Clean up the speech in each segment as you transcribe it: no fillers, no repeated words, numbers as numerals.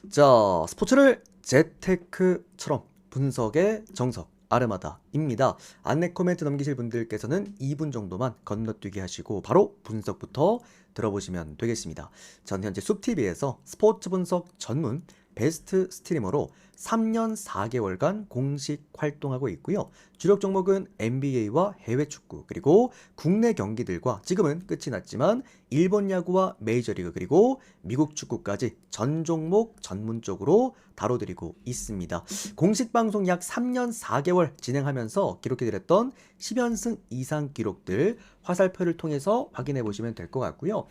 자, 스포츠를 재테크처럼 분석의 정석 아르마다입니다. 안내 코멘트 넘기실 분들께서는 2분 정도만 건너뛰기 하시고 바로 분석부터 들어보시면 되겠습니다. 전 현재 숲TV에서 스포츠 분석 전문 베스트 스트리머로 3년 4개월간 공식 활동하고 있고요. 주력 종목은 NBA와 해외 축구, 그리고 국내 경기들과 지금은 끝이 났지만 일본 야구와 메이저리그, 그리고 미국 축구까지 전 종목 전문적으로 다뤄드리고 있습니다. 공식 방송 약 3년 4개월 진행하면서 기록해드렸던 10연승 이상 기록들 화살표를 통해서 확인해 보시면 될 것 같고요.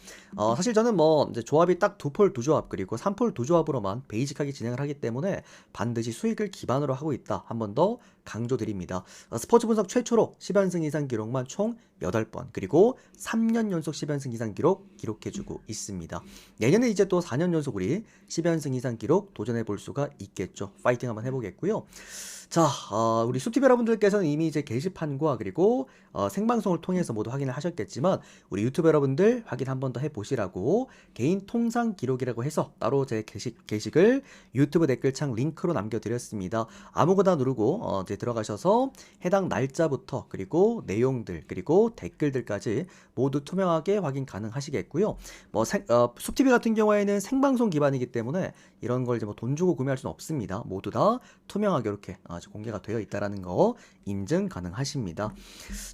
사실 저는 뭐 이제 조합이 딱 두 폴 두 조합 그리고 3폴 두 조합으로만 베이직하게 진행을 하기 때문에 반드시 수익을 기반으로 하고 있다. 한 번 더 강조드립니다. 스포츠 분석 최초로 10연승 이상 기록만 총 8번, 그리고 3년 연속 10연승 이상 기록 기록해주고 있습니다. 내년에 이제 또 4년 연속 우리 10연승 이상 기록 도전해 볼 수가 있겠죠. 파이팅 한번 해보겠고요. 자, 우리 숲TV 여러분들께서는 이미 이제 게시판과 그리고 생방송을 통해서 모두 확인을 하셨겠지만 우리 유튜브 여러분들 확인 한 번 더 해보시라고 개인 통상 기록이라고 해서 따로 제 게시글 유튜브 댓글창 링크로 남겨드렸습니다. 아무거나 누르고 이제 들어가셔서 해당 날짜부터 그리고 내용들 그리고 댓글들까지 모두 투명하게 확인 가능하시겠고요. 뭐 숲TV 같은 경우에는 생방송 기반이기 때문에 이런 걸 이제 뭐 돈 주고 구매할 수는 없습니다. 모두 다 투명하게 이렇게 공개가 되어 있다라는 거 인증 가능하십니다.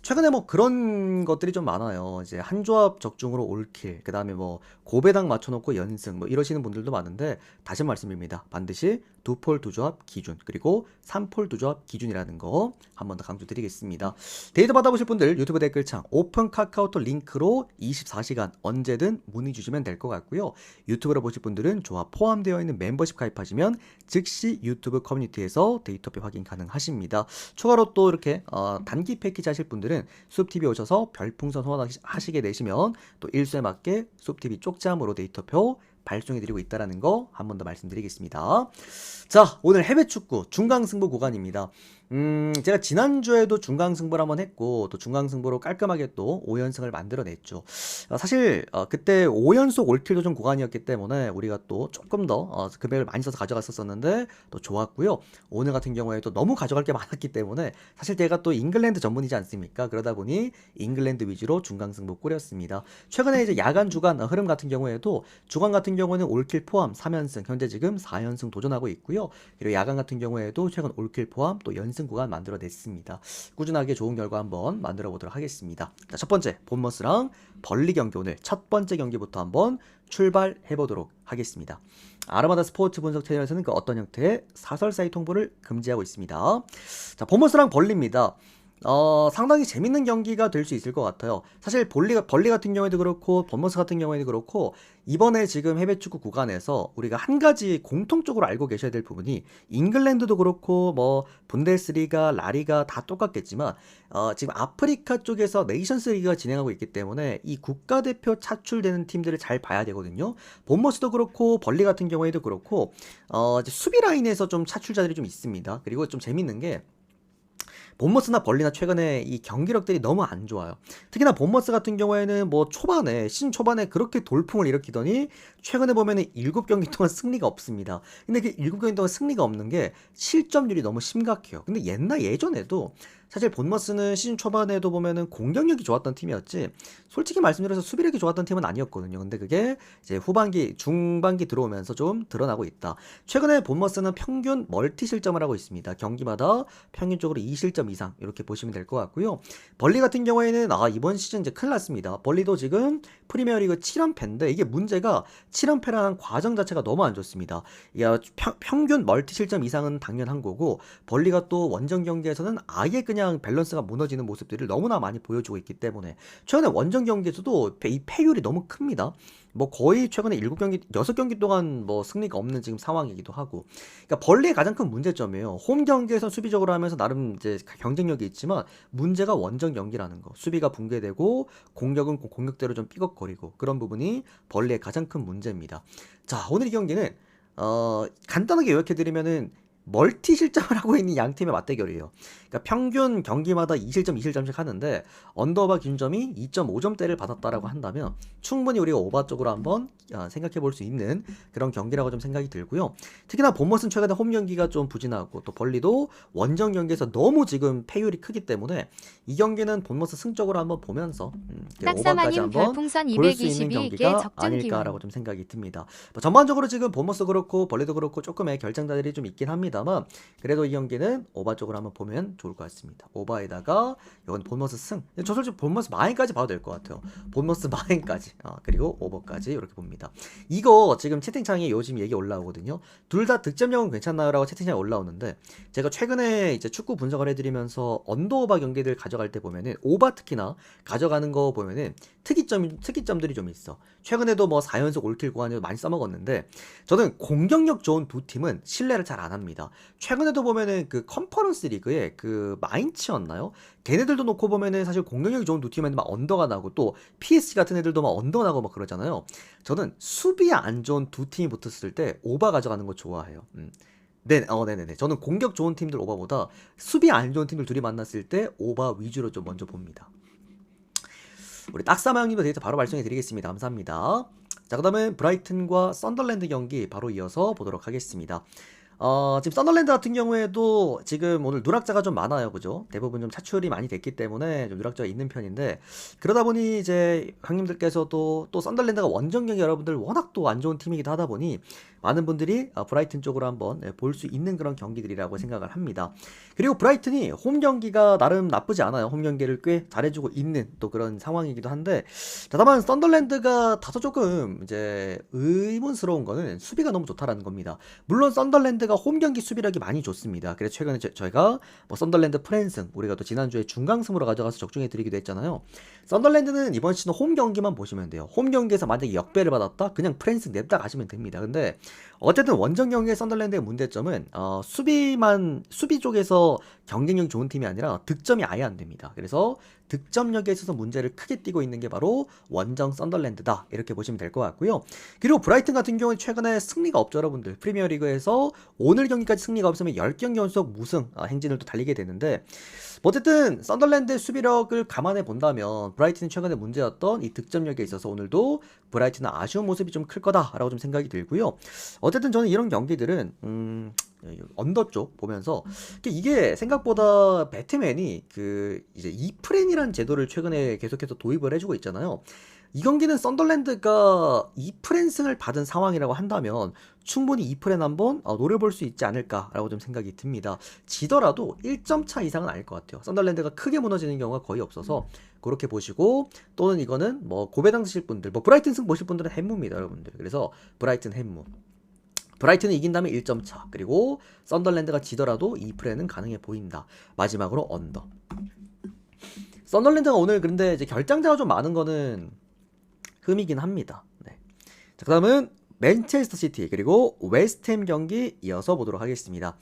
최근에 뭐 그런 것들이 좀 많아요. 이제 한 조합 적중으로 올킬, 그 다음에 뭐 고배당 맞춰놓고 연승 뭐 이러시는 분들도 많은데 다시 말씀드립니다. 반드시 두 폴 두 조합 기준 그리고 3폴 두 조합 기준이라는 거 한 번 더 강조드리겠습니다. 데이터 받아보실 분들 유튜브 댓글창 오픈 카카오톡 링크로 24시간 언제든 문의 주시면 될 것 같고요. 유튜브로 보실 분들은 조합 포함되어 있는 멤버십 가입하시면 즉시 유튜브 커뮤니티에서 데이터표 확인 가능하십니다. 추가로 또 이렇게 단기 패키지 하실 분들은 숲TV 오셔서 별풍선 후원하시게 되시면 또 일수에 맞게 숲TV 쪽잠으로 데이터표 발송해드리고 있다는 거 한 번 더 말씀드리겠습니다. 자, 오늘 해외 축구 중강승부 구간입니다. 제가 지난주에도 중강승부를 한번 했고 또 중강승부로 깔끔하게 또 5연승을 만들어냈죠. 사실 그때 5연속 올킬 도전 구간이었기 때문에 우리가 또 조금 더 금액을 많이 써서 가져갔었는데 또 좋았고요. 오늘 같은 경우에도 너무 가져갈 게 많았기 때문에 사실 제가 또 잉글랜드 전문이지 않습니까? 그러다 보니 잉글랜드 위주로 중강승부 꾸렸습니다. 최근에 이제 야간 주간 흐름 같은 경우에도 주간 같은 경우는 올킬 포함 3연승, 현재 지금 4연승 도전하고 있고요. 그리고 야간 같은 경우에도 최근 올킬 포함 또 연승 구간 만들어냈습니다. 꾸준하게 좋은 결과 한번 만들어 보도록 하겠습니다. 자, 첫 번째 본머스랑 벌리 경기, 오늘 첫 번째 경기부터 한번 출발해 보도록 하겠습니다. 아르마다 스포츠 분석 채널에서는 그 어떤 형태의 사설 사이트 홍보를 금지하고 있습니다. 자, 본머스랑 벌리입니다. 상당히 재밌는 경기가 될 수 있을 것 같아요. 사실 벌리 같은 경우에도 그렇고 범머스 같은 경우에도 그렇고 이번에 지금 해외 축구 구간에서 우리가 한 가지 공통적으로 알고 계셔야 될 부분이 잉글랜드도 그렇고 뭐 분데스리가, 라리가 다 똑같겠지만 지금 아프리카 쪽에서 네이션스 리그가 진행하고 있기 때문에 이 국가대표 차출되는 팀들을 잘 봐야 되거든요. 본머스도 그렇고 벌리 같은 경우에도 그렇고 이제 수비 라인에서 좀 차출자들이 좀 있습니다. 그리고 좀 재밌는 게 본머스나 벌리나 최근에 이 경기력들이 너무 안 좋아요. 특히나 본머스 같은 경우에는 뭐 시즌 초반에 그렇게 돌풍을 일으키더니 최근에 보면은 7경기 동안 승리가 없습니다. 근데 그 7경기 동안 승리가 없는 게 실점률이 너무 심각해요. 근데 예전에도 사실 본머스는 시즌 초반에도 보면은 공격력이 좋았던 팀이었지 솔직히 말씀드려서 수비력이 좋았던 팀은 아니었거든요. 근데 그게 이제 후반기, 중반기 들어오면서 좀 드러나고 있다. 최근에 본머스는 평균 멀티 실점을 하고 있습니다. 경기마다 평균적으로 2실점 이상 이렇게 보시면 될 것 같고요. 벌리 같은 경우에는 이번 시즌 이제 큰일 났습니다. 벌리도 지금 프리미어리그 7연패인데 이게 문제가 7연패라는 과정 자체가 너무 안 좋습니다. 평균 멀티 실점 이상은 당연한 거고 벌리가 또 원정 경기에서는 아예 그냥 밸런스가 무너지는 모습들을 너무나 많이 보여주고 있기 때문에 최근에 원정 경기에서도 이 패율이 너무 큽니다. 뭐 거의 최근에 7경기, 6경기 동안 뭐 승리가 없는 지금 상황이기도 하고. 그러니까 벌레의 가장 큰 문제점이에요. 홈 경기에서 수비적으로 하면서 나름 이제 경쟁력이 있지만 문제가 원정 경기라는 거. 수비가 붕괴되고 공격은 공격대로 좀 삐걱거리고 그런 부분이 벌레의 가장 큰 문제입니다. 자, 오늘 이 경기는 간단하게 요약해드리면은 멀티 실점을 하고 있는 양 팀의 맞대결이에요. 그러니까 평균 경기마다 2실점, 2실점씩 하는데 언더오버 기준점이 2.5점대를 받았다라고 한다면 충분히 우리가 오버 쪽으로 한번 생각해 볼 수 있는 그런 경기라고 좀 생각이 들고요. 특히나 본머스는 최근에 홈 경기가 좀 부진하고 또 벌리도 원정 경기에서 너무 지금 패율이 크기 때문에 이 경기는 본머스 승적으로 한번 보면서 오버까지 딱사마님 한번 별풍선 볼 수 있는 222개 경기가 적중 아닐까라고 기운. 좀 생각이 듭니다. 뭐 전반적으로 지금 본머스 그렇고 벌리도 그렇고 조금의 결정자들이 좀 있긴 합니다만 그래도 이 경기는 오버 쪽으로 한번 보면 좋을 것 같습니다. 오버에다가 이건 본머스 승. 저 솔직히 본머스 마인까지 봐도 될 것 같아요. 본머스 마인까지 그리고 오버까지 이렇게 봅니다. 이거 지금 채팅창에 요즘 얘기 올라오거든요. 둘 다 득점력은 괜찮나요? 라고 채팅창에 올라오는데 제가 최근에 이제 축구 분석을 해드리면서 언더오버 경기들 가져갈 때 보면은 오버 특히나 가져가는 거 보면은 특이점들이 좀 있어. 최근에도 뭐 4연속 올킬 구간에도 많이 써먹었는데 저는 공격력 좋은 두 팀은 신뢰를 잘 안 합니다. 최근에도 보면은 그 컨퍼런스 리그에 그 마인츠였나요? 걔네들도 놓고 보면은 사실 공격력이 좋은 두 팀에는 막 언더가 나고 또 PSG 같은 애들도 막 언더 나고 막 그러잖아요. 저는 수비 안 좋은 두 팀이 붙었을 때 오버 가져가는 거 좋아해요. 네네네. 저는 공격 좋은 팀들 오버보다 수비 안 좋은 팀들 둘이 만났을 때 오버 위주로 좀 먼저 봅니다. 우리 딱사마 형님도 데이터 바로 발송해 드리겠습니다. 감사합니다. 자, 그 다음에 브라이튼과 썬더랜드 경기 바로 이어서 보도록 하겠습니다. 지금 썬더랜드 같은 경우에도 지금 오늘 누락자가 좀 많아요. 그죠? 대부분 좀 차출이 많이 됐기 때문에 좀 누락자가 있는 편인데 그러다 보니 이제 형님들께서도 또 썬더랜드가 원정 경기 여러분들 워낙 또 안 좋은 팀이기도 하다 보니 많은 분들이 브라이튼 쪽으로 한번 볼 수 있는 그런 경기들이라고 생각을 합니다. 그리고 브라이튼이 홈 경기가 나름 나쁘지 않아요. 홈 경기를 꽤 잘해주고 있는 또 그런 상황이기도 한데 다만 썬더랜드가 다소 조금 이제 의문스러운 거는 수비가 너무 좋다라는 겁니다. 물론 썬더랜드가 홈 경기 수비력이 많이 좋습니다. 그래서 최근에 저희가 뭐 썬더랜드 프랜승 우리가 또 지난주에 중강승으로 가져가서 적중해 드리기도 했잖아요. 썬더랜드는 이번 시즌 홈 경기만 보시면 돼요. 홈 경기에서 만약에 역배를 받았다 그냥 프랜승 냅다 가시면 됩니다. 근데 어쨌든 원정 경기의 썬더랜드의 문제점은 수비 쪽에서 경쟁력이 좋은 팀이 아니라 득점이 아예 안 됩니다. 그래서 득점력에 있어서 문제를 크게 띠고 있는 게 바로 원정 썬더랜드다 이렇게 보시면 될 것 같고요. 그리고 브라이튼 같은 경우는 최근에 승리가 없죠 여러분들. 프리미어리그에서 오늘 경기까지 승리가 없으면 10경기 연속 무승 행진을 또 달리게 되는데 어쨌든 썬더랜드의 수비력을 감안해 본다면 브라이튼이 최근에 문제였던 이 득점력에 있어서 오늘도 브라이튼은 아쉬운 모습이 좀 클 거다라고 좀 생각이 들고요. 어쨌든 저는 이런 경기들은 언더 쪽 보면서 이게 생각보다 배트맨이 그 이제 이프렌이라는 제도를 최근에 계속해서 도입을 해주고 있잖아요. 이 경기는 썬더랜드가 2프랜승을 받은 상황이라고 한다면 충분히 2프랜 한번 노려볼 수 있지 않을까라고 좀 생각이 듭니다. 지더라도 1점 차 이상은 아닐 것 같아요. 썬더랜드가 크게 무너지는 경우가 거의 없어서 그렇게 보시고 또는 이거는 뭐 고배당 드실 분들 뭐 브라이튼 승 보실 분들은 햄무입니다 여러분들. 그래서 브라이튼 햄무 브라이튼이 이긴다면 1점 차 그리고 썬더랜드가 지더라도 2프랜은 가능해 보인다. 마지막으로 언더 썬더랜드가 오늘 근데 이제 결장자가 좀 많은 거는 흠이긴 합니다. 네. 자, 그 다음은 맨체스터 시티 그리고 웨스트햄 경기 이어서 보도록 하겠습니다.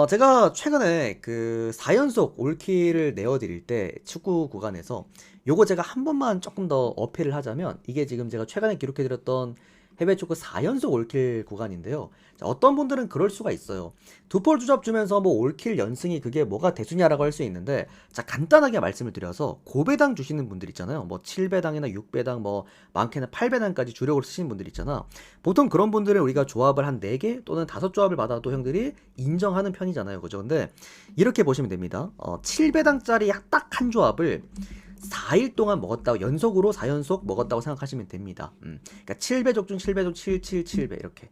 제가 최근에 그 4연속 올킬을 내어드릴 때 축구 구간에서 요거 제가 한 번만 조금 더 어필을 하자면 이게 지금 제가 최근에 기록해드렸던 해외 축구 4연속 올킬 구간인데요. 자, 어떤 분들은 그럴 수가 있어요. 두볼 주접 주면서 뭐 올킬 연승이 그게 뭐가 대수냐라고 할 수 있는데 자 간단하게 말씀을 드려서 고배당 주시는 분들 있잖아요. 뭐 7배당이나 6배당 뭐 많게는 8배당까지 주력으로 쓰시는 분들 있잖아. 보통 그런 분들은 우리가 조합을 한 4개 또는 5조합을 받아도 형들이 인정하는 편이잖아요. 그죠? 근데 이렇게 보시면 됩니다. 7배당짜리 딱 한 조합을 4일 동안 먹었다고 연속으로 4연속 먹었다고 생각하시면 됩니다. 그러니까 7배 적중 7배 적 7 7배 이렇게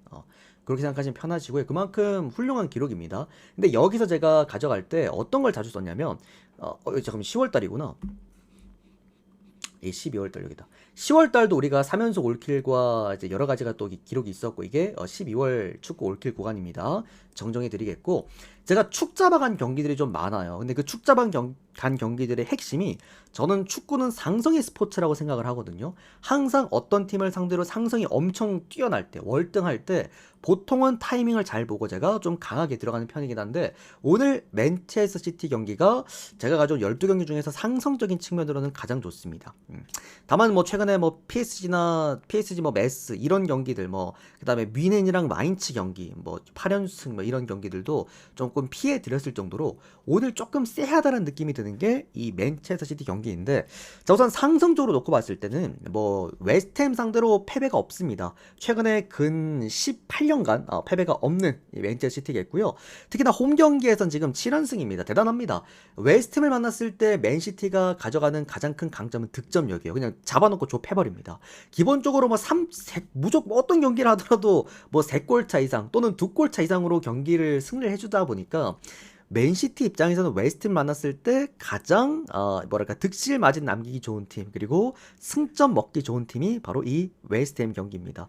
그렇게 생각하시면 편하시고요. 그만큼 훌륭한 기록입니다. 근데 여기서 제가 가져갈 때 어떤 걸 자주 썼냐면 잠깐만 10월달이구나. 12월달 여기다. 10월달도 우리가 3연속 올킬과 이제 여러 가지가 또 기록이 있었고 이게 12월 축구 올킬 구간입니다. 정정해 드리겠고 제가 축 잡아간 경기들이 좀 많아요. 근데 그 축 잡아간 경기들의 핵심이 저는 축구는 상성의 스포츠라고 생각을 하거든요. 항상 어떤 팀을 상대로 상성이 엄청 뛰어날 때 월등할 때 보통은 타이밍을 잘 보고 제가 좀 강하게 들어가는 편이긴 한데 오늘 맨체스터 시티 경기가 제가 가져온 12경기 중에서 상성적인 측면으로는 가장 좋습니다. 다만 뭐 최근에 최근에 뭐 PSG 뭐 메스 이런 경기들 뭐 그다음에 뮌헨이랑 마인츠 경기 뭐 8연승 뭐 이런 경기들도 조금 피해 드렸을 정도로 오늘 조금 쎄하다는 느낌이 드는 게 이 맨체스터 시티 경기인데, 자, 우선 상성적으로 놓고 봤을 때는 뭐 웨스트햄 상대로 패배가 없습니다. 최근에 근 18년간 패배가 없는 이 맨체스터 시티겠고요. 특히나 홈 경기에선 지금 7연승입니다. 대단합니다. 웨스트햄을 만났을 때 맨시티가 가져가는 가장 큰 강점은 득점력이에요. 그냥 잡아놓고 좁혀버립니다. 기본적으로 뭐 무조건 어떤 경기를 하더라도 뭐 3골 차 이상 또는 2골 차 이상으로 경기를 승리를 해주다 보니까 맨시티 입장에서는 웨스트햄 만났을 때 가장 뭐랄까 득실 마진 남기기 좋은 팀, 그리고 승점 먹기 좋은 팀이 바로 이 웨스트햄 경기입니다.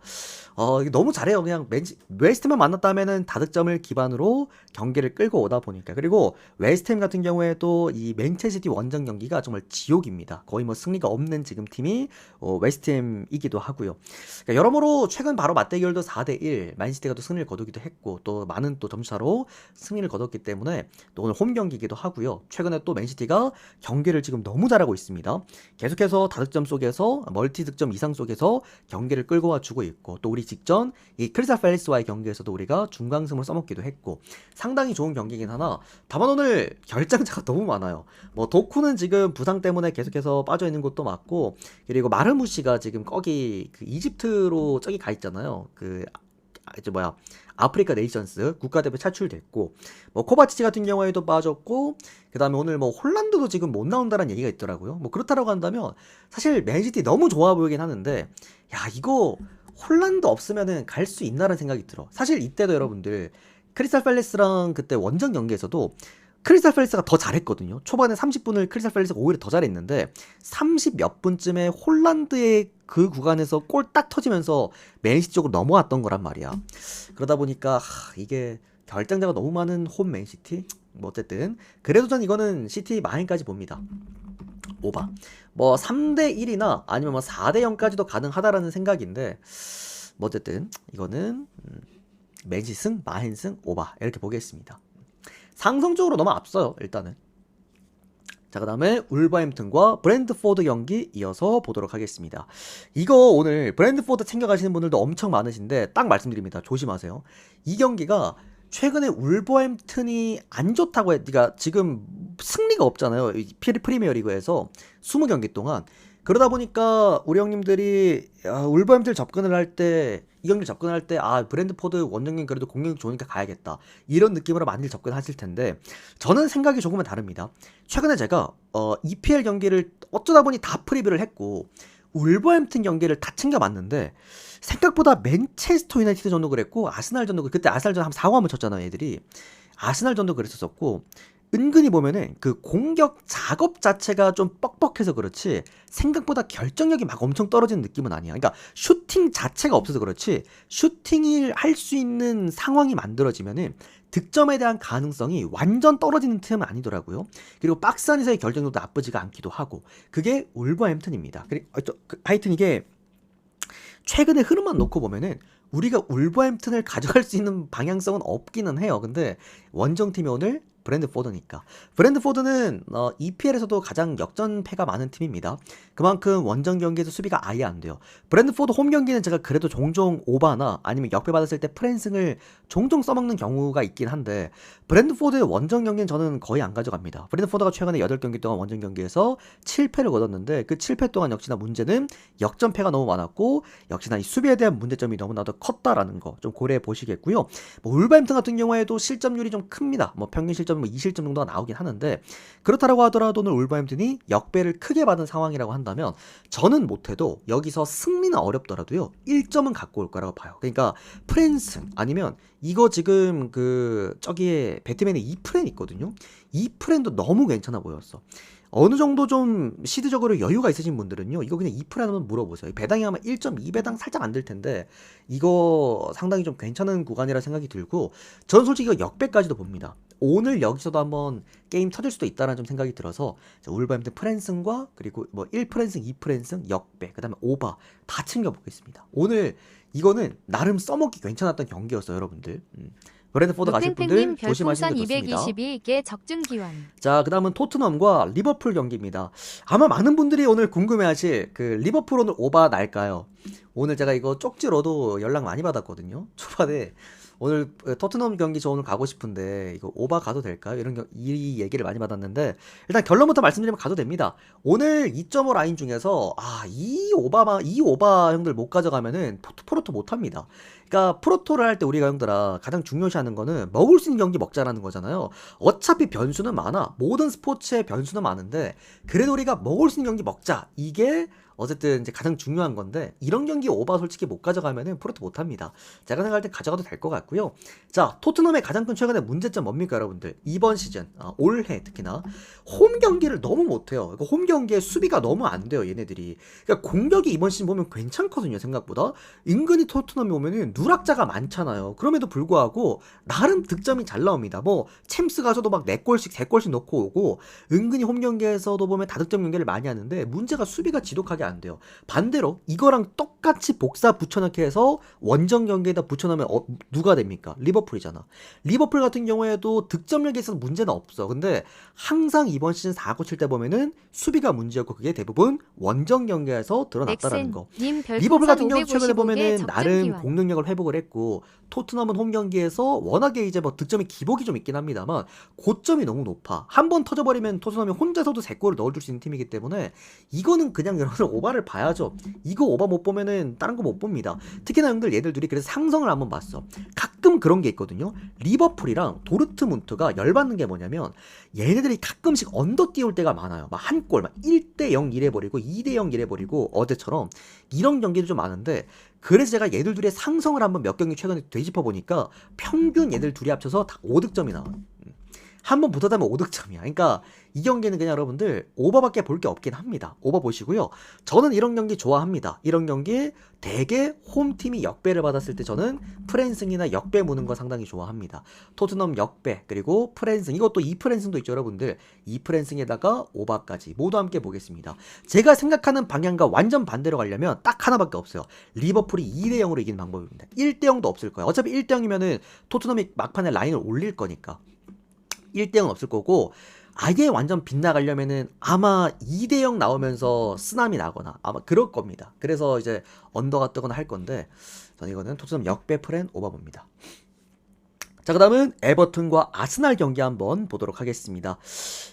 이게 너무 잘해요. 그냥 웨스트햄만 만났다면은 다득점을 기반으로 경기를 끌고 오다 보니까. 그리고 웨스트햄 같은 경우에도 이 맨체스터 시티 원정 경기가 정말 지옥입니다. 거의 뭐 승리가 없는 지금 팀이 웨스트햄이기도 하고요. 그러니까 여러모로 최근 바로 맞대결도 4대1 맨시티가 또 승리를 거두기도 했고, 또 많은 또 점차로 승리를 거뒀기 때문에 또 오늘 홈 경기이기도 하고요. 최근에 또 맨시티가 경기를 지금 너무 잘하고 있습니다. 계속해서 다득점 속에서 멀티 득점 이상 속에서 경기를 끌고 와주고 있고, 또 우리 직전 이 크리스탈 팰리스와의 경기에서도 우리가 중강승을 써먹기도 했고 상당히 좋은 경기이긴 하나, 다만 오늘 결장자가 너무 많아요. 뭐 도쿠는 지금 부상 때문에 계속해서 빠져있는 것도 맞고, 그리고 마르무시가 지금 거기 그 이집트로 저기 가 있잖아요. 아프리카 네이션스 국가대표 차출됐고, 뭐 코바치치 같은 경우에도 빠졌고, 그 다음에 오늘 뭐 홀란드도 지금 못 나온다는 얘기가 있더라고요. 뭐 그렇다라고 한다면 사실 맨시티 너무 좋아 보이긴 하는데, 야, 이거 홀란드 없으면은 갈 수 있나라는 생각이 들어. 사실 이때도 여러분들 크리스탈 팰리스랑 그때 원정 경기에서도 크리스탈 팰리스가 더 잘했거든요. 초반에 30분을 크리스탈 팰리스가 오히려 더 잘했는데 30 몇 분쯤에 홀란드의 그 구간에서 골 딱 터지면서 맨시티 쪽으로 넘어왔던 거란 말이야. 그러다 보니까 이게 결장자가 너무 많은 홈 맨시티? 뭐 어쨌든 그래도 전 이거는 시티 마인까지 봅니다. 오바. 뭐 3대1이나 아니면 뭐 4대0까지도 가능하다라는 생각인데, 뭐 어쨌든 이거는 맨시승, 마인승, 오바 이렇게 보겠습니다. 상성적으로 너무 앞서요, 일단은. 자, 그 다음에 울버햄튼과 브랜드포드 경기 이어서 보도록 하겠습니다. 이거 오늘 브랜드포드 챙겨가시는 분들도 엄청 많으신데 딱 말씀드립니다. 조심하세요. 이 경기가 최근에 울버햄튼이 안 좋다고 그러니까 지금 승리가 없잖아요. 프리미어리그에서 20경기 동안. 그러다 보니까 우리 형님들이 울버햄튼 접근을 할 때, 이 경기 접근을 할 때 브랜드포드 원정경 그래도 공격이 좋으니까 가야겠다 이런 느낌으로 많이들 접근하실 텐데, 저는 생각이 조금은 다릅니다. 최근에 제가 EPL 경기를 어쩌다 보니 다 프리뷰를 했고 울버햄튼 경기를 다 챙겨봤는데 생각보다 맨체스터 유나이티드 전도 그랬고 아스날전도 그때 아스날전 한 4호 한번 쳤잖아요 애들이. 아스날전도 그랬었고, 은근히 보면은 그 공격 작업 자체가 좀 뻑뻑해서 그렇지 생각보다 결정력이 막 엄청 떨어지는 느낌은 아니야. 그러니까 슈팅 자체가 없어서 그렇지 슈팅을 할 수 있는 상황이 만들어지면은 득점에 대한 가능성이 완전 떨어지는 팀은 아니더라고요. 그리고 박스 안에서의 결정력도 나쁘지가 않기도 하고, 그게 울버햄튼입니다. 그리고 하여튼 이게 최근의 흐름만 놓고 보면은 우리가 울버햄튼을 가져갈 수 있는 방향성은 없기는 해요. 근데 원정팀이 오늘 브랜드포드니까. 브랜드포드는 EPL에서도 가장 역전패가 많은 팀입니다. 그만큼 원정 경기에서 수비가 아예 안 돼요. 브랜드포드 홈 경기는 제가 그래도 종종 오바나 아니면 역배 받았을 때 프랜승을 종종 써먹는 경우가 있긴 한데, 브랜드포드의 원정 경기는 저는 거의 안 가져갑니다. 브랜드포드가 최근에 8경기 동안 원정 경기에서 7패를 거뒀는데 그 7패 동안 역시나 문제는 역전패가 너무 많았고, 역시나 이 수비에 대한 문제점이 너무나도 컸다라는 거 좀 고려해 보시겠고요. 뭐 울버햄튼 같은 경우에도 실점률이 좀 큽니다. 뭐 평균 실점 2실점 정도가 나오긴 하는데, 그렇다라고 하더라도 오늘 울버햄튼이 역배를 크게 받은 상황이라고 한다면 저는 못해도 여기서 승리는 어렵더라도요 1점은 갖고 올 거라고 봐요. 그러니까 프랜승 아니면 이거 지금 저기에 배트맨의 이프랜 있거든요. 이프랜도 너무 괜찮아 보였어. 어느 정도 좀 시드적으로 여유가 있으신 분들은요 이거 그냥 2% 한번 물어보세요. 배당이 아마 1.2배당 살짝 안 될 텐데 이거 상당히 좀 괜찮은 구간이라 생각이 들고, 전 솔직히 이거 역배까지도 봅니다. 오늘 여기서도 한번 게임 터질 수도 있다는 좀 생각이 들어서 울버햄튼 프랜승과 그리고 뭐 1프랜승, 2프랜승, 역배, 그 다음에 오바 다 챙겨보겠습니다. 오늘 이거는 나름 써먹기 괜찮았던 경기였어요 여러분들. 브랜트포드 가실 분들 루팽팽님 조심하시는 별풍선 게 좋습니다. 222개 적중 기원. 자, 그 다음은 토트넘과 리버풀 경기입니다. 아마 많은 분들이 오늘 궁금해하실 그 리버풀 오늘 오바 날까요? 오늘 제가 이거 쪽지로도 연락 많이 받았거든요. 초반에 오늘 토트넘 경기 저 오늘 가고 싶은데 이거 오바 가도 될까요? 이 얘기를 많이 받았는데 일단 결론부터 말씀드리면 가도 됩니다. 오늘 2.5 라인 중에서 이 오바 형들 못 가져가면은 프로토 못 합니다. 그러니까 프로토를 할 때 우리가 형들아 가장 중요시하는 거는 먹을 수 있는 경기 먹자라는 거잖아요. 어차피 변수는 많아. 모든 스포츠의 변수는 많은데 그래도 우리가 먹을 수 있는 경기 먹자. 이게 어쨌든 이제 가장 중요한 건데 이런 경기 오바 솔직히 못 가져가면은 프로토 못 합니다. 제가 생각할 때 가져가도 될 것 같고요. 자, 토트넘의 가장 큰 최근의 문제점 뭡니까 여러분들? 이번 시즌 올해 특히나 홈 경기를 너무 못해요. 그러니까 홈 경기에 수비가 너무 안 돼요 얘네들이. 그러니까 공격이 이번 시즌 보면 괜찮거든요 생각보다. 은근히 토트넘이 보면은 누락자가 많잖아요. 그럼에도 불구하고 나름 득점이 잘 나옵니다. 뭐 챔스 가서도 막 4골씩 3골씩 넣고 오고 은근히 홈 경기에서도 보면 다득점 경기를 많이 하는데 문제가 수비가 지독하게 안 돼요. 반대로 이거랑 똑같이 복사 붙여넣기 해서 원정 경기에다 붙여넣으면 누가 됩니까? 리버풀이잖아. 리버풀 같은 경우에도 득점력에 있어서 문제는 없어. 근데 항상 이번 시즌 4구 칠 때 보면은 수비가 문제였고 그게 대부분 원정 경기에서 드러났다라는 거. 리버풀 같은 경우 최근에 보면은 나름 공격력을 회복을 했고 토트넘은 홈 경기에서 워낙에 이제 뭐 득점이 기복이 좀 있긴 합니다만 고점이 너무 높아. 한 번 터져버리면 토트넘이 혼자서도 3골을 넣어줄 수 있는 팀이기 때문에 이거는 그냥 여러분들 오바를 봐야죠. 이거 오바 못 보면은 다른 거 못 봅니다. 특히나 형들 얘들 둘이 그래서 상성을 한번 봤어. 가끔 그런 게 있거든요. 리버풀이랑 도르트문트가 열받는 게 뭐냐면 얘네들이 가끔씩 언더 띄울 때가 많아요. 막 한 골, 막 1대0 이래버리고 2대0 이래버리고 어제처럼 이런 경기도 좀 많은데 그래서 제가 얘들 둘의 상성을 한번 몇 경기 최근에 되짚어 보니까 평균 얘들 둘이 합쳐서 다 5득점이 나와. 한번 붙었다면 5득점이야. 그러니까 이 경기는 그냥 여러분들 오버밖에 볼 게 없긴 합니다. 오버 보시고요. 저는 이런 경기 좋아합니다. 이런 경기 대개 홈팀이 역배를 받았을 때 저는 프랜승이나 역배 무는 거 상당히 좋아합니다. 토트넘 역배 그리고 프랜승 이것도 2프랜승도 있죠 여러분들. 2프랜승에다가 오버까지 모두 함께 보겠습니다. 제가 생각하는 방향과 완전 반대로 가려면 딱 하나밖에 없어요. 리버풀이 2대0으로 이기는 방법입니다. 1대0도 없을 거예요. 어차피 1대0이면은 토트넘이 막판에 라인을 올릴 거니까 1대0은 없을 거고 아예 완전 빗나가려면은 아마 2대0 나오면서 쓰나미 나거나 아마 그럴 겁니다. 그래서 이제 언더가 뜨거나 할 건데 저는 이거는 토트넘 역배 프랜 오버봅니다. 자, 그 다음은 에버튼과 아스날 경기 한번 보도록 하겠습니다.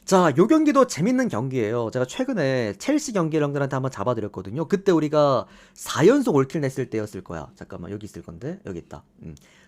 자, 요 경기도 재밌는 경기예요. 제가 최근에 첼시 경기 형들한테 한번 잡아드렸거든요. 그때 우리가 4연속 올킬 냈을 때였을 거야. 잠깐만, 여기 있을 건데. 여기 있다.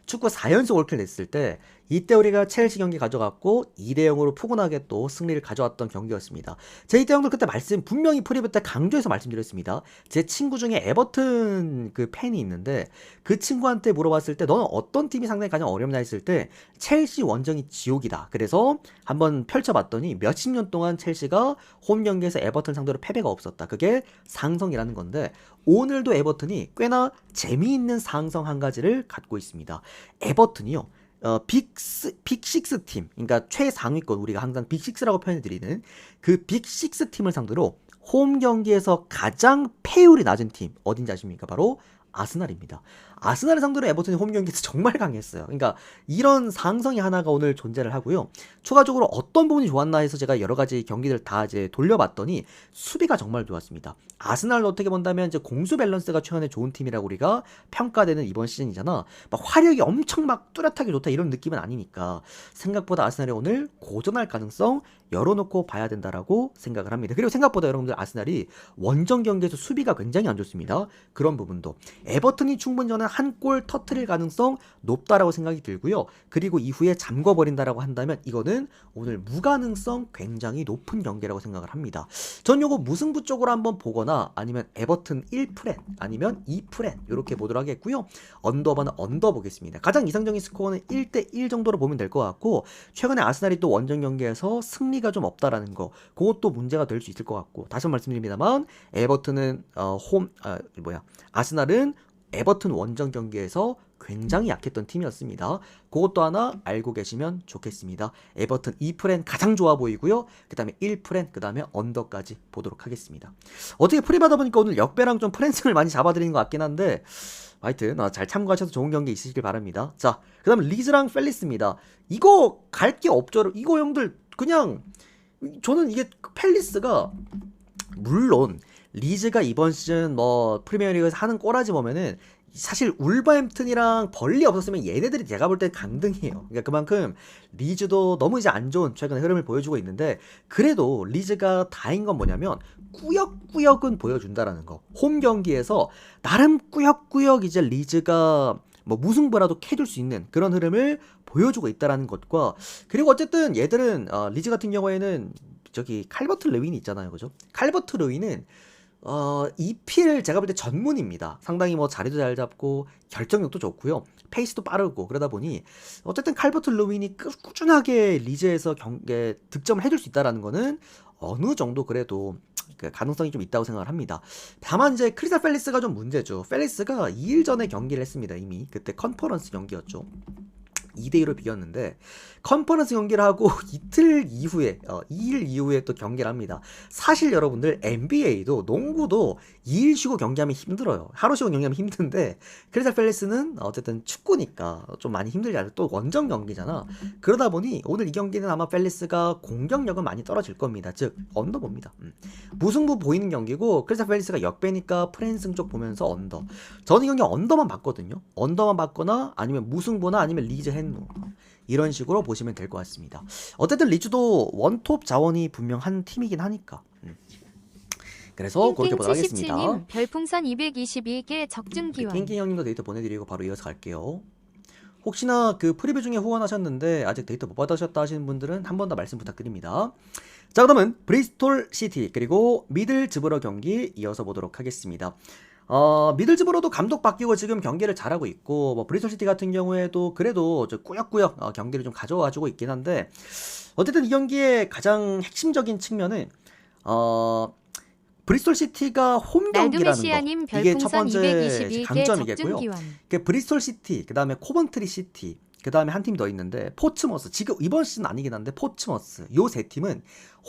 축구 4연속 올킬 냈을 때 이때 우리가 첼시 경기 가져갔고 2대0으로 푸근하게 또 승리를 가져왔던 경기였습니다. 제 이때 형들 그때 분명히 프리뷰 때 강조해서 말씀드렸습니다. 제 친구 중에 에버튼 그 팬이 있는데 그 친구한테 물어봤을 때 너는 어떤 팀이 상당히 가장 어렵나 했을 때 첼시 원정이 지옥이다. 그래서 한번 펼쳐봤더니 몇십 년 동안 첼시가 홈 경기에서 에버튼 상대로 패배가 없었다. 그게 상성이라는 건데 오늘도 에버튼이 꽤나 재미있는 상성 한 가지를 갖고 있습니다. 에버튼이요. 빅식스 팀, 그러니까 최상위권 우리가 항상 빅식스라고 표현해드리는 그 빅식스 팀을 상대로 홈 경기에서 가장 패율이 낮은 팀 어딘지 아십니까? 바로 아스날입니다. 아스날을 상대로 에버튼이 홈 경기에서 정말 강했어요. 그러니까 이런 상성이 하나가 오늘 존재를 하고요. 추가적으로 어떤 부분이 좋았나 해서 제가 여러 가지 경기들 다 이제 돌려봤더니 수비가 정말 좋았습니다. 아스날은 어떻게 본다면 이제 공수 밸런스가 최근에 좋은 팀이라고 우리가 평가되는 이번 시즌이잖아. 막 화력이 엄청 막 뚜렷하게 좋다 이런 느낌은 아니니까 생각보다 아스날이 오늘 고전할 가능성 열어놓고 봐야 된다라고 생각을 합니다. 그리고 생각보다 여러분들 아스날이 원정 경기에서 수비가 굉장히 안 좋습니다. 그런 부분도 에버튼이 충분히 저는 한 골 터트릴 가능성 높다라고 생각이 들고요. 그리고 이후에 잠궈버린다라고 한다면 이거는 오늘 무가능성 굉장히 높은 경기라고 생각을 합니다. 전 요거 무승부 쪽으로 한번 보거나 아니면 에버튼 1프렌 아니면 2프렌 이렇게 보도록 하겠고요. 언더바는 언더 보겠습니다. 가장 이상적인 스코어는 1대1 정도로 보면 될 것 같고 최근에 아스날이 또 원정 경기에서 승리가 좀 없다라는 거 그것도 문제가 될 수 있을 것 같고 다시 한번 말씀드립니다만 에버튼은 아스날은 에버튼 원정 경기에서 굉장히 약했던 팀이었습니다. 그것도 하나 알고 계시면 좋겠습니다. 에버튼 2프렌 가장 좋아 보이고요. 그 다음에 1프렌, 그 다음에 언더까지 보도록 하겠습니다. 어떻게 프리하다 보니까 오늘 역배랑 좀 프렌승을 많이 잡아드리는 것 같긴 한데 하여튼 잘 참고하셔서 좋은 경기 있으시길 바랍니다. 자, 그 다음에 리즈랑 펠리스입니다. 이거 갈 게 없죠. 이거 형들 그냥 저는 이게 펠리스가 물론 리즈가 이번 시즌 뭐 프리미어리그에서 하는 꼬라지 보면은 사실 울버햄튼이랑 벌리 없었으면 얘네들이 제가 볼 때 강등이에요. 그러니까 그만큼 리즈도 너무 이제 안 좋은 최근 흐름을 보여주고 있는데 그래도 리즈가 다인 건 뭐냐면 꾸역꾸역은 보여준다라는 거. 홈 경기에서 나름 꾸역꾸역 이제 리즈가 뭐 무승부라도 캐줄 수 있는 그런 흐름을 보여주고 있다라는 것과 그리고 어쨌든 얘들은 리즈 같은 경우에는 저기 칼버트 레윈이 있잖아요, 그죠? 칼버트 레윈은 EPL 제가 볼 때 전문입니다. 상당히 뭐 자리도 잘 잡고 결정력도 좋고요. 페이스도 빠르고 그러다 보니 어쨌든 칼버트 루윈이 꾸준하게 리즈에서 득점을 해줄 수 있다라는 거는 어느 정도 그래도 가능성이 좀 있다고 생각을 합니다. 다만 이제 크리스탈 팰리스가 좀 문제죠. 팰리스가 2일 전에 경기를 했습니다. 이미 그때 컨퍼런스 경기였죠. 2대2로 비겼는데 컨퍼런스 경기를 하고 이틀 이후에 2일 이후에 또 경기를 합니다. 사실 여러분들 NBA도 농구도 2일 쉬고 경기하면 힘들어요. 하루 쉬고 경기하면 힘든데 크리스탈 팰리스는 어쨌든 축구니까 좀 많이 힘들지 않아요. 또 원정 경기잖아. 그러다 보니 오늘 이 경기는 아마 팰리스가 공격력은 많이 떨어질 겁니다. 즉 언더 봅니다. 무승부 보이는 경기고 크리스탈 팰리스가 역배니까 프랜승 쪽 보면서 언더. 저는 이 경기 언더만 봤거든요. 언더만 봤거나 아니면 무승부나 아니면 리즈 헨노 이런 식으로 보시면 될 것 같습니다. 어쨌든 리즈도 원톱 자원이 분명 한 팀이긴 하니까 그래서 그렇게 보도록 하겠습니다. 별풍선 222개 적중 기원. 깽깽 형님도 데이터 보내드리고 바로 이어서 갈게요. 혹시나 그 프리뷰 중에 후원하셨는데 아직 데이터 못 받으셨다 하시는 분들은 한 번 더 말씀 부탁드립니다. 자, 그러면 브리스톨 시티 그리고 미들즈브러 경기 이어서 보도록 하겠습니다. 미들즈브러도 감독 바뀌고 지금 경기를 잘하고 있고 뭐 브리스톨 시티 같은 경우에도 그래도 꾸역꾸역 경기를 좀 가져와주고 있긴 한데 어쨌든 이 경기의 가장 핵심적인 측면은 브리스톨 시티가 홈 경기라는 거 이게 첫 번째 강점이겠고요. 브리스톨 시티, 그 다음에 코번트리 시티, 그 다음에 한 팀 더 있는데 포츠머스, 지금 이번 시즌 아니긴 한데 포츠머스 요 세 팀은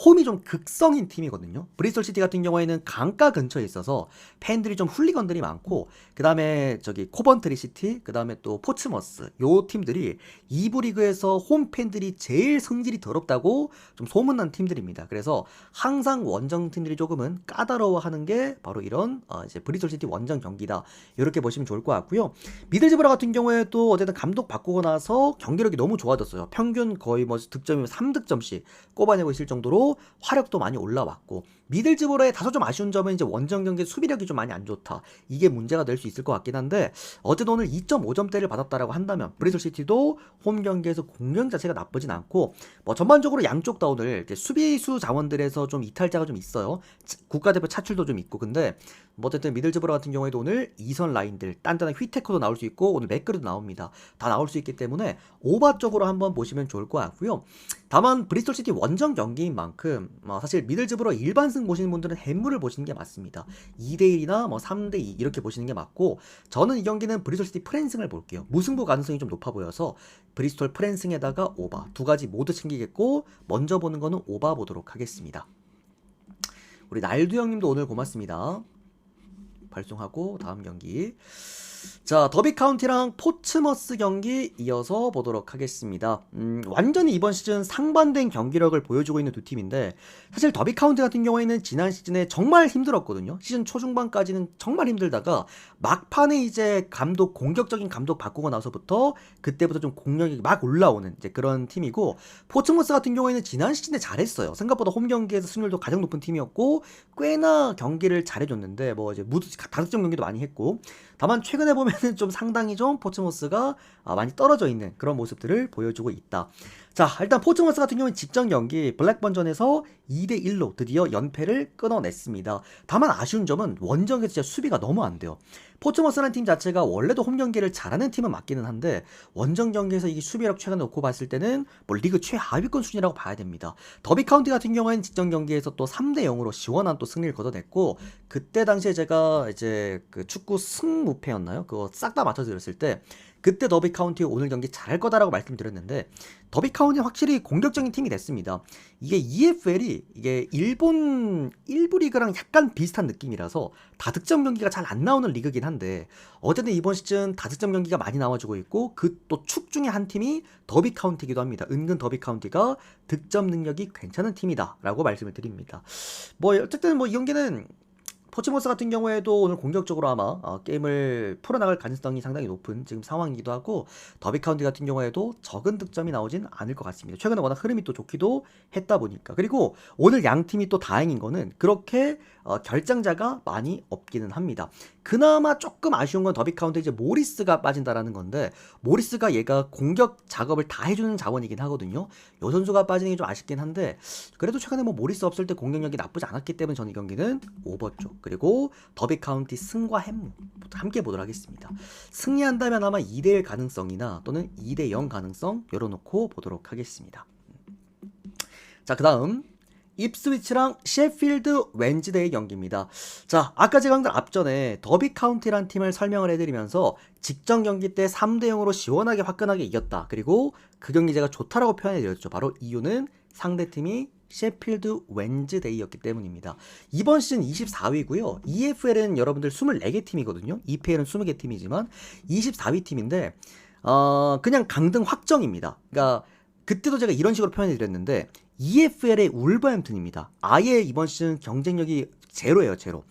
홈이 좀 극성인 팀이거든요. 브리스톨 시티 같은 경우에는 강가 근처에 있어서 팬들이 좀 훌리건들이 많고 그 다음에 저기 코번트리 시티, 그 다음에 또 포츠머스 요 팀들이 2부 리그에서 홈 팬들이 제일 성질이 더럽다고 좀 소문난 팀들입니다. 그래서 항상 원정 팀들이 조금은 까다로워하는 게 바로 이런 이제 브리스톨 시티 원정 경기다 이렇게 보시면 좋을 것 같고요. 미들즈브러 같은 경우에도 어쨌든 감독 바꾸고 나서 경기력이 너무 좋아졌어요. 평균 거의 뭐 득점이 3득점씩 꼽아내고 있을 정도로 화력도 많이 올라왔고 미들즈브러의 다소 좀 아쉬운 점은 이제 원정 경기 수비력이 좀 많이 안 좋다. 이게 문제가 될 수 있을 것 같긴 한데 어쨌든 오늘 2.5점대를 받았다라고 한다면 브리스톨 시티도 홈 경기에서 공격 자체가 나쁘진 않고 뭐 전반적으로 양쪽 다 오늘 수비수 자원들에서 좀 이탈자가 좀 있어요. 국가대표 차출도 좀 있고 근데 뭐 어쨌든 미들즈브러 같은 경우에도 오늘 2선 라인들 단단한 휘테커도 나올 수 있고 오늘 맥그리도 나옵니다. 다 나올 수 있기 때문에 오바 쪽으로 한번 보시면 좋을 것 같고요. 다만 브리스톨 시티 원정 경기인 만큼 사실 미들즈브러 일반승 보시는 분들은 해물을 보시는 게 맞습니다. 2대1이나 뭐 3대2 이렇게 보시는 게 맞고 저는 이 경기는 브리스톨 시티 프랜승을 볼게요. 무승부 가능성이 좀 높아 보여서 브리스톨 프랜승에다가 오바 두 가지 모두 챙기겠고 먼저 보는 거는 오바 보도록 하겠습니다. 우리 날두 형님도 오늘 고맙습니다. 발송하고 다음 경기 자 더비 카운티랑 포츠머스 경기 이어서 보도록 하겠습니다. 완전히 이번 시즌 상반된 경기력을 보여주고 있는 두 팀인데 사실 더비 카운티 같은 경우에는 지난 시즌에 정말 힘들었거든요. 시즌 초중반까지는 정말 힘들다가 막판에 이제 공격적인 감독 바꾸고 나서부터 그때부터 좀 공격이 막 올라오는 이제 그런 팀이고 포츠머스 같은 경우에는 지난 시즌에 잘했어요. 생각보다 홈 경기에서 승률도 가장 높은 팀이었고 꽤나 경기를 잘해줬는데 뭐 이제 무드 다득점 경기도 많이 했고 다만 최근에 보면은 좀 상당히 좀 포츠머스가 많이 떨어져 있는 그런 모습들을 보여주고 있다. 자, 일단 포츠머스 같은 경우는 직전 경기 블랙번전에서 2대1로 드디어 연패를 끊어냈습니다. 다만 아쉬운 점은 원정에서 진짜 수비가 너무 안 돼요. 포츠머스라는 팀 자체가 원래도 홈 경기를 잘하는 팀은 맞기는 한데 원정 경기에서 이 수비력 최근 놓고 봤을 때는 뭐 리그 최하위권 수준이라고 봐야 됩니다. 더비 카운티 같은 경우에는 직전 경기에서 또 3대0으로 시원한 또 승리를 거둬냈고 그때 당시에 제가 이제 그 축구 승무패였나요? 그거 싹 다 맞춰드렸을 때 그때 더비 카운티 오늘 경기 잘할 거다라고 말씀드렸는데 더비 카운티는 확실히 공격적인 팀이 됐습니다. 이게 EFL이 이게 일본 1부 리그랑 약간 비슷한 느낌이라서 다득점 경기가 잘 안 나오는 리그긴 한데 어쨌든 이번 시즌 다득점 경기가 많이 나와주고 있고 그 또 축 중에 한 팀이 더비 카운티이기도 합니다. 은근 더비 카운티가 득점 능력이 괜찮은 팀이다라고 말씀을 드립니다. 뭐 어쨌든 뭐 이 경기는 포츠모스 같은 경우에도 오늘 공격적으로 아마 게임을 풀어나갈 가능성이 상당히 높은 지금 상황이기도 하고 더비 카운티 같은 경우에도 적은 득점이 나오진 않을 것 같습니다. 최근에 워낙 흐름이 또 좋기도 했다 보니까 그리고 오늘 양 팀이 또 다행인 거는 그렇게 결장자가 많이 없기는 합니다. 그나마 조금 아쉬운 건 더비 카운티 이제 모리스가 빠진다라는 건데 모리스가 얘가 공격 작업을 다 해주는 자원이긴 하거든요. 요 선수가 빠지는 게 좀 아쉽긴 한데 그래도 최근에 뭐 모리스 없을 때 공격력이 나쁘지 않았기 때문에 저는 이 경기는 오버 쪽 그리고 더비 카운티 승과 햄 함께 보도록 하겠습니다. 승리한다면 아마 2대1 가능성이나 또는 2대0 가능성 열어놓고 보도록 하겠습니다. 자, 그 다음 입스위치랑 셰필드 웬즈데이 경기입니다. 자, 아까 제가 한들 앞전에 더비 카운티란 팀을 설명을 해드리면서 직전 경기 때 3대0으로 시원하게 화끈하게 이겼다. 그리고 그 경기 제가 좋다라고 표현해드렸죠. 바로 이유는 상대팀이 셰필드 웬즈데이였기 때문입니다. 이번 시즌 24위고요. EFL은 여러분들 24개 팀이거든요. EPL은 20개 팀이지만 24위 팀인데 그냥 강등 확정입니다. 그러니까 그때도 제가 이런 식으로 표현해드렸는데 EFL의 울버햄튼입니다. 아예 이번 시즌 경쟁력이 제로예요, 제로.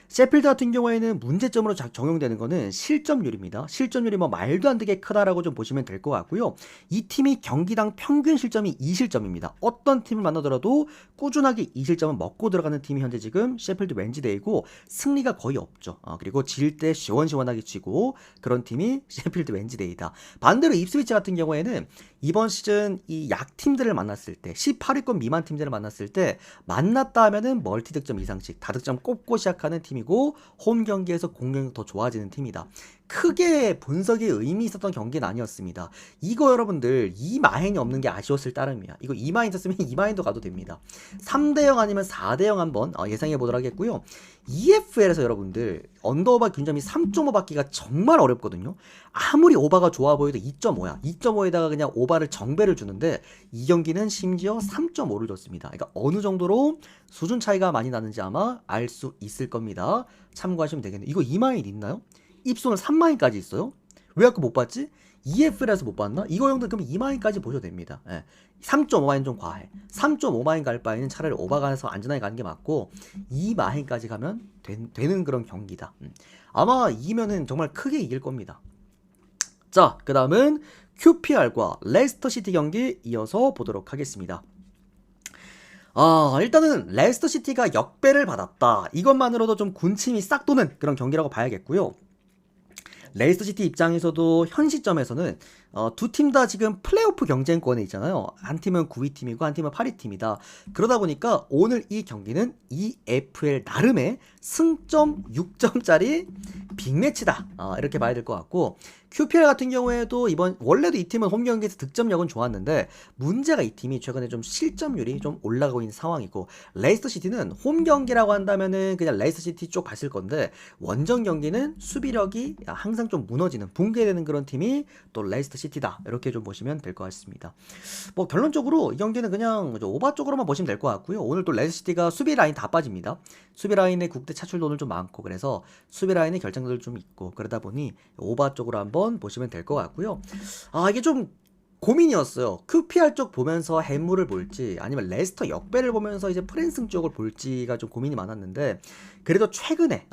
셰필드 같은 경우에는 문제점으로 적용되는 거는 실점률입니다. 실점률이 뭐 말도 안 되게 크다라고 좀 보시면 될 것 같고요. 이 팀이 경기당 평균 실점이 2실점입니다. 어떤 팀을 만나더라도 꾸준하게 2실점을 먹고 들어가는 팀이 현재 지금 셰필드 웬즈데이고 승리가 거의 없죠. 그리고 질 때 시원시원하게 치고 그런 팀이 셰필드 웬즈데이다. 반대로 입스위치 같은 경우에는 이번 시즌 이 약팀들을 만났을 때 18위권 미만 팀들을 만났을 때 만났다 하면은 멀티 득점 이상씩 다득점 꼽고 시작하는 팀이고 홈 경기에서 공격력 더 좋아지는 팀이다. 크게 분석에 의미 있었던 경기는 아니었습니다. 이거 여러분들 이마인이 없는 게 아쉬웠을 따름이야. 이거 이마인 있었으면 이마인도 가도 됩니다. 3대0 아니면 4대0 한번 예상해 보도록 하겠고요. EFL에서 여러분들 언더오버 균점이 3.5 받기가 정말 어렵거든요. 아무리 오바가 좋아 보여도 2.5야. 2.5에다가 그냥 오바를 정배를 주는데 이 경기는 심지어 3.5를 줬습니다. 그러니까 어느 정도로 수준 차이가 많이 나는지 아마 알 수 있을 겁니다. 참고하시면 되겠네요. 이거 이마인 있나요? 입소는 3마인까지 있어요? 왜 아까 못 봤지? EFL에서 못 봤나? 이거 형들 그럼 2마인까지 보셔도 됩니다. 3.5마인 좀 과해. 3.5마인 갈 바에는 차라리 오바가서 안전하게 가는 게 맞고 2마인까지 가면 되는 그런 경기다. 아마 이기면은 정말 크게 이길 겁니다. 자, 그 다음은 QPR과 레스터시티 경기 이어서 보도록 하겠습니다. 일단은 레스터시티가 역배를 받았다. 이것만으로도 좀 군침이 싹 도는 그런 경기라고 봐야겠고요. 레이스터시티 입장에서도 현 시점에서는 두 팀 다 지금 플레이오프 경쟁권에 있잖아요. 한 팀은 9위 팀이고 한 팀은 8위 팀이다. 그러다 보니까 오늘 이 경기는 EFL 나름의 승점 6점짜리 빅매치다. 이렇게 봐야 될 것 같고 QPR 같은 경우에도 이번 원래도 이 팀은 홈 경기에서 득점력은 좋았는데 문제가 이 팀이 최근에 좀 실점률이 좀 올라가고 있는 상황이고 레이스터시티는 홈 경기라고 한다면은 그냥 레이스터시티 쪽 봤을 건데 원정 경기는 수비력이 항상 좀 무너지는 붕괴되는 그런 팀이 또 레이스터시티다. 이렇게 좀 보시면 될 것 같습니다. 뭐 결론적으로 이 경기는 그냥 오바 쪽으로만 보시면 될 것 같고요. 오늘 또 레이스터시티가 수비 라인 다 빠집니다. 수비 라인에 국대 차출도 오늘 좀 많고 그래서 수비 라인에 결정들 좀 있고 그러다 보니 오바 쪽으로 한번 보시면 될 것 같고요. 이게 좀 고민이었어요. QPR 쪽 보면서 해물을 볼지 아니면 레스터 역배를 보면서 이제 프랜승 쪽을 볼지가 좀 고민이 많았는데 그래도 최근에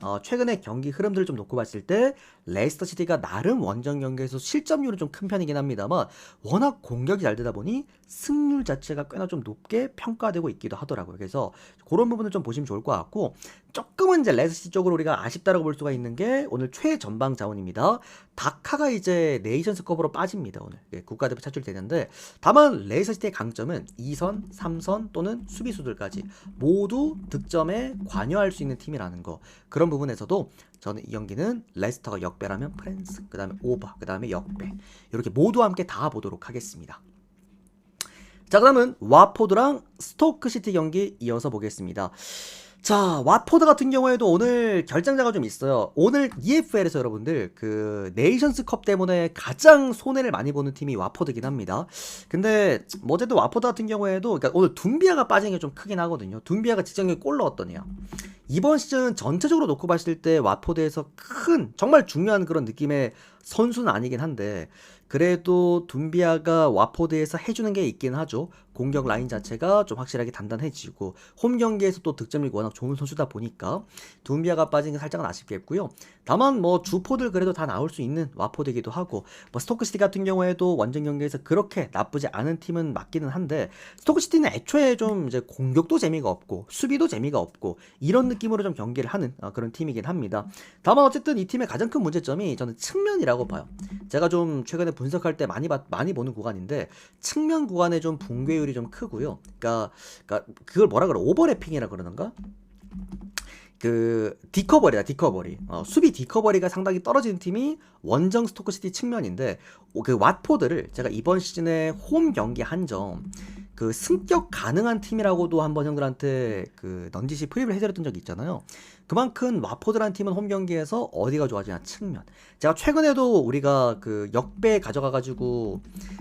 경기 흐름들을 좀 놓고 봤을 때 레이스터 시티가 나름 원정 경기에서 실점률은 좀 큰 편이긴 합니다만 워낙 공격이 잘 되다 보니 승률 자체가 꽤나 좀 높게 평가되고 있기도 하더라고요. 그래서 그런 부분을 좀 보시면 좋을 것 같고, 조금은 이제 레스시티 쪽으로 우리가 아쉽다라고 볼 수가 있는 게 오늘 최전방 자원입니다. 다카가 이제 네이션스컵으로 빠집니다. 오늘 국가대표 차출되는데, 다만 레이스시티의 강점은 2선, 3선 또는 수비수들까지 모두 득점에 관여할 수 있는 팀이라는 거. 그런 부분에서도 저는 이 경기는 레스터가 역배라면 프랜스, 그 다음에 오바, 그 다음에 역배, 이렇게 모두 함께 다 보도록 하겠습니다. 자, 그러면 와포드랑 스토크시티 경기 이어서 보겠습니다. 자, 와포드 같은 경우에도 오늘 결장자가 좀 있어요. 오늘 EFL에서 여러분들 그 네이션스컵 때문에 가장 손해를 많이 보는 팀이 와포드긴 합니다. 근데 뭐 어쨌든 와포드 같은 경우에도 그러니까 오늘 둠비아가 빠진 게 좀 크긴 하거든요. 둠비아가 직전에 골 넣었더니요. 이번 시즌 전체적으로 놓고 봤을 때 와포드에서 큰 정말 중요한 그런 느낌의 선수는 아니긴 한데, 그래도 둠비아가 와포드에서 해주는 게 있긴 하죠. 공격 라인 자체가 좀 확실하게 단단해지고 홈 경기에서 또 득점력이 워낙 좋은 선수다 보니까 둠비아가 빠진 게 살짝은 아쉽겠고요. 다만 뭐 주포들 그래도 다 나올 수 있는 와포드이기도 하고, 뭐 스토크시티 같은 경우에도 원정 경기에서 그렇게 나쁘지 않은 팀은 맞기는 한데, 스토크시티는 애초에 좀 이제 공격도 재미가 없고 수비도 재미가 없고 이런 느낌으로 좀 경기를 하는 그런 팀이긴 합니다. 다만 어쨌든 이 팀의 가장 큰 문제점이 저는 측면이라고 봐요. 제가 좀 최근에 분석할 때 많이 보는 구간인데, 측면 구간에 좀 붕괴율이 좀 크고요. 그러니까 그걸 뭐라 그래, 오버래핑이라 그러는가? 그 디커버리 수비 디커버리가 상당히 떨어지는 팀이 원정 스토크시티 측면인데, 그 왓포드를 제가 이번 시즌에 홈 경기 한정 그 승격 가능한 팀이라고도 한번 형들한테 그 넌지시 프리뷰를 해드렸던 적이 있잖아요. 그만큼 왓포드라는 팀은 홈 경기에서 어디가 좋아지냐, 측면. 제가 최근에도 우리가 그 역배 가져가가지고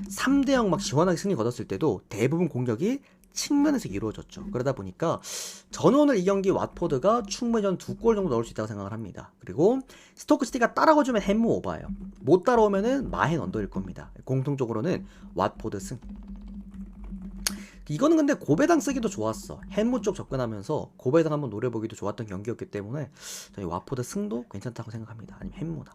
3대0 막 시원하게 승리 거뒀을 때도 대부분 공격이 측면에서 이루어졌죠. 그러다 보니까 저는 오늘 이 경기 왓포드가 충분히 전 2골 정도 넣을 수 있다고 생각을 합니다. 그리고 스토크시티가 따라가주면 햄무 오바예요. 못 따라오면은 마헨 언더일 겁니다. 공통적으로는 왓포드 승. 이거는 근데 고배당 쓰기도 좋았어. 햄무 쪽 접근하면서 고배당 한번 노려보기도 좋았던 경기였기 때문에 저희 와포드 승도 괜찮다고 생각합니다. 아니면 햄무다.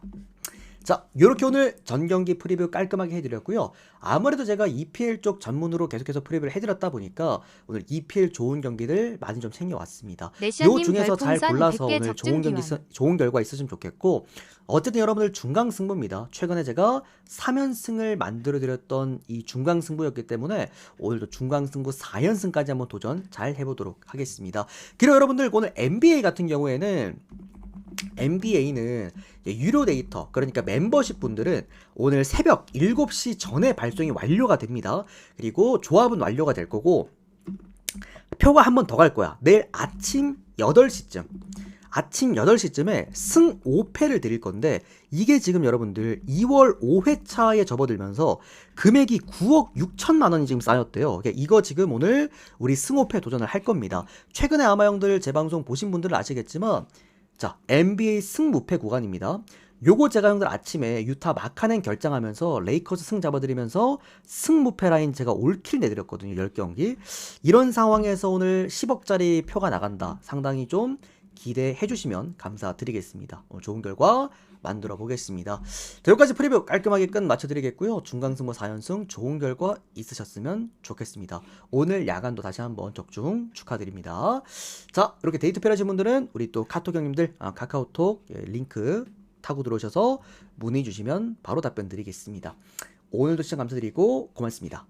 자, 요렇게 오늘 전 경기 프리뷰 깔끔하게 해드렸고요. 아무래도 제가 EPL 쪽 전문으로 계속해서 프리뷰를 해드렸다 보니까 오늘 EPL 좋은 경기들 많이 좀 챙겨왔습니다. 요 내시아님 중에서 잘 별풍선 골라서 100개 오늘 좋은 경기, 적중기원. 좋은 결과 있으시면 좋겠고, 어쨌든 여러분들 중강 승부입니다. 최근에 제가 3연승을 만들어드렸던 이 중강 승부였기 때문에 오늘도 중강 승부 4연승까지 한번 도전 잘 해보도록 하겠습니다. 그리고 여러분들 오늘 NBA 같은 경우에는 유료 데이터, 그러니까 멤버십 분들은 오늘 새벽 7시 전에 발송이 완료가 됩니다. 그리고 조합은 완료가 될 거고, 표가 한 번 더 갈 거야. 내일 아침 8시쯤에 승 5패를 드릴 건데, 이게 지금 여러분들 2월 5회차에 접어들면서 금액이 9억 6천만 원이 지금 쌓였대요. 그러니까 이거 지금 오늘 우리 승 5패 도전을 할 겁니다. 최근에 아마 형들 제 방송 보신 분들은 아시겠지만, 자, NBA 승무패 구간입니다. 요거 제가 형들 아침에 유타 마카넨 결장하면서 레이커스 승 잡아드리면서 승무패 라인 제가 올킬 내드렸거든요. 10경기. 이런 상황에서 오늘 10억짜리 표가 나간다. 상당히 좀 기대해 주시면 감사드리겠습니다. 좋은 결과 만들어 보겠습니다. 자, 여기까지 프리뷰 깔끔하게 끝 맞춰드리겠고요. 중강승부 4연승 좋은 결과 있으셨으면 좋겠습니다. 오늘 야간도 다시 한번 적중 축하드립니다. 자, 이렇게 데이트 필요하신 분들은 우리 또 카톡 형님들 카카오톡 링크 타고 들어오셔서 문의 주시면 바로 답변 드리겠습니다. 오늘도 시청 감사드리고 고맙습니다.